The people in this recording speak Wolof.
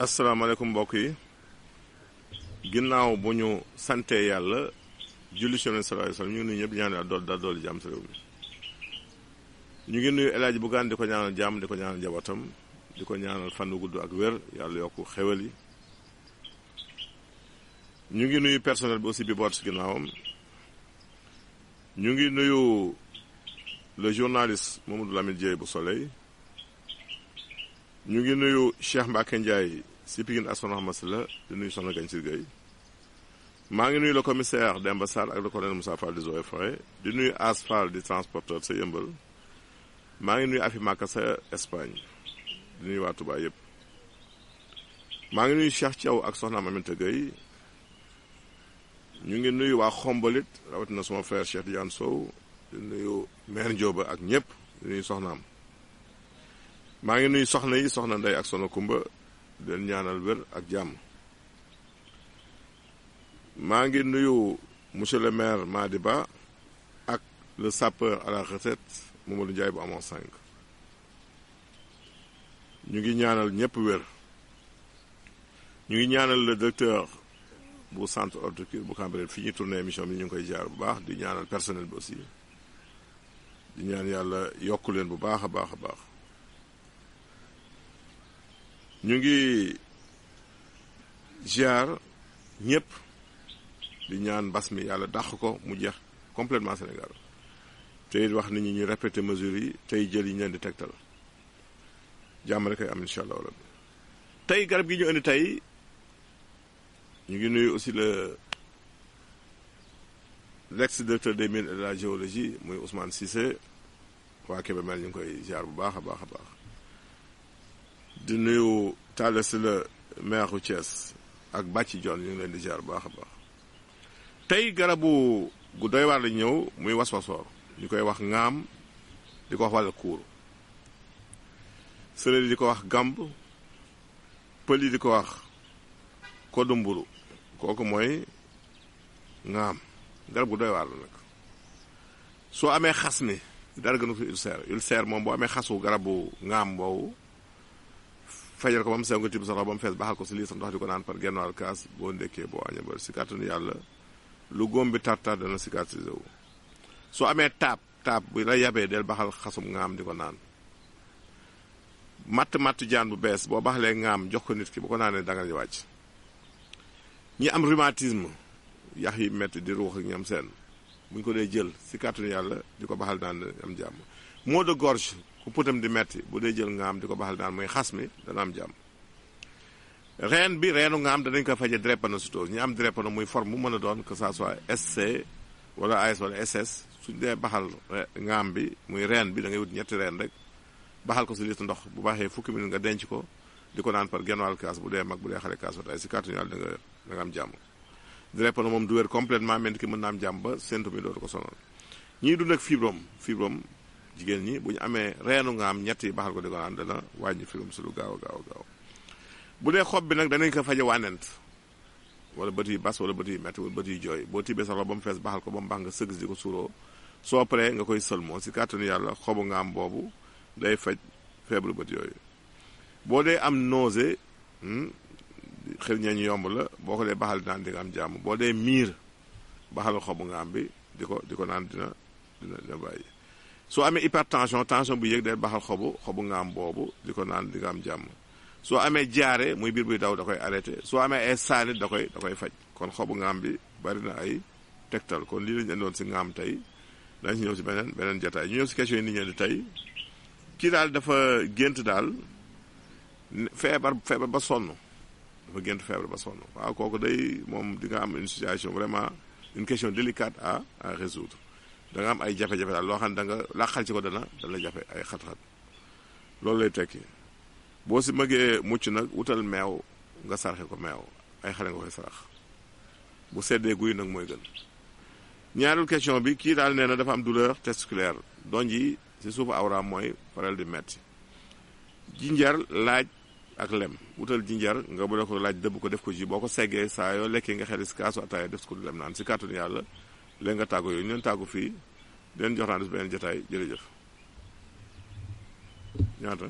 asalaamaaleykum mbokk yi ginnaaw bu ñu sante yàlla julli ci Yonent sallallahu alayhi wasallam ñu ngi nuyu ñëpp di ñaan yàlla dool jàmm ci réew mi ñu ngi nuyu El Hadji Bougane di ko ñaanal jàmm di ko ñaanal njabootam di ko ñaanal fan wu gudd ak wér yàlla yokk xewal yi ñu ngi nuyu personnel bi aussi bi boot ci ginnaawam ñu ngi nuyu le journaliste Mamadou Lamine Dieye bu Soleil ñu ngi nuyu Cheikh Mbacké Ndiaye si Pikine Assouna Masla di nuyu Soxna Gagne Gueye maa ngi nuyu le commissaire Demba Sarr ak le colonel Moussa Fall di Eaux et Forêts di nuyu As Fall di transporteur sa Yëmbal maa ngi nuyu Afi Maka sa Espagne di nuyu waa Touba yëpp maa ngi nuyu Cheikh Thiaw ak Soxna Maminta Gueye ñu ngi nuyu waa Xombolit rawatina sama frère Cheikh Tidiane Sow di nuyu maire Ndioba ak ñëpp di nuyu soxnaam maa ngi nuyu soxna yi soxna Ndey ak Soxna Kumba di leen ñaanal wér ak jàmm maa ngi nuyu monsieur le maire Madi Ba ak le sapeur à la retraite Mamadou Ndiaye bu amoon 5 ñu ngi ñaanal ñëpp wér ñu ngi ñaanal le directeur bu centre horticole bu Cambérène fi ñuy tourné émission bi ñu ngi koy jaar bu baax di ñaanal personnel bi aussi di ñaan yàlla yokku leen bu baax a baax a baax ñu ngi ziar ñëpp di ñaan mbas mi yàlla dàq ko mu jeex complètement Sénégal te it wax nit ñi ñu répété mesures yi tey jël yi ñu leen di tegtal jàmm rek ay am incha allah rabbi tey garab gi ñu indi tey ñu ngi nuyu aussi l'ex-directeur des mines et de la géologie muy Ousmane Cissé waa Kébémer ñu ngi koy ziar bu baax a baax a baax di nuyu Talla Sylla maire u Thiès ak Bàcci Dione ñu ngi leen di ziar bu baax a baax tey garabu gu doy waar la ñëw muy waswasoor ñu koy wax ŋaam di ko wax wàlla kuur séeréer yi di ko wax gamb pël yi di ko wax kodumburu kooku mooy ŋaam garab gu doy waar la nag soo amee xas mi dara gënu ko ulcère moom boo amee xasu garabu ŋaam boobu fajal ko ba mu sew nga tibb sa ndox ba mu fees baxal ko si lii sa ndox di ko naan par genn wàll kaas boo ndekkee boo añee ba si kàttanu yàlla lu góom bi tartar dana cicatriser wu soo amee taab bu la yabee del baxal xasum ŋaam di ko naan matt jaan bu bees boo baxalee ŋaam jox ko nit ki bu ko naanee dangal ñu wàcc ñi am rhumatisme yax yi metti di ruux ak ñam seen buñ ko dee jël si kàttanu yàlla di ko baxal naan am jàmm maux de gorge ku putam di metti bu dee jël ngaam di ko baxal naan mooy xas mi dana am jàmm reenu ngaam danañ ko faje drépanocytose ñi am drépano muy forme mu mën a doon que ça soit SC wala AS wala SS suñ dee baxal ngaam bi muy reen bi da ngay wut ñetti reen rek baxal ko si litre ndox bu baaxee fukki minute nga denc ko di ko naan par genn wàll kaas bu dee mag bu dee xale kaas ba tey si kàttanu yàlla da nga am jàmm drépano moom du wér complètement mais ki mën na am jàmm ba séntu mi dootu ko sonal ñii dund ak fibrome jigéen ñi bu ñu amee reenu ngaam ñett yi baxal ko di ko naan dana wàññi fibrome si lu gaaw a gaaw bu dee xob bi nag danañ ko faje wànnent wala bët yi bas wala bët yi metti wala bët yi jooy boo tibbee sax ba mu fees baxal ko ba mu baax nga sëgg di ko suuroo soo paree nga koy sëlmoo si kàttanu yàlla xobu ngaam boobu day faj feebaru bët yooyu boo dee am nausée xel ñeeñu yomb la boo ko dee baxal naan di nga am jàmm boo dee miir baxal xobu ngaam bi di ko naan dina bàyyi soo amee hypertension tension bu yéeg day baxal xobu ngaam boobu di ko naan di nga am jàmm soo amee jaare muy biir buy daw da koy arrêté soo amee ay saalit da koy faj kon xobu ngaam bi bari na ay tegtal kon lii lañu indoon si ngaam tey dañ si ñëw si beneen jataay ñu ñëw si question yi nit ñi di tey kii daal dafa gént daal feebar ba sonn dafa gént feebar ba sonn waaw kooku day moom di nga am une situation vraiment une question délicate à résoudre da nga am ay jafe-jafe daal loo xam ne da nga làqal ci ko dana jafe ay xat-xat loolu lay tekki boo si mëgee mucc nag wutal meew nga sarxe ko meew ay xale nga koy sarax bu seddee guy nag mooy gën ñaareel question bi kii daal nee na dafa am douleur testiculaire donj yi si suufu awraam mooy faral di metti jinjar laaj ak lem wutal jinjar nga bu ko laaj dëbb ko def ko ji boo ko seggee saa yoo lekkee nga xel si kaasu ataaya def ko du lem naan si kàttanu yàlla léegi nga tàggu yooyu ñu leen tàggu fii di leen jox naan beneen jotaay jërëjëf ñaata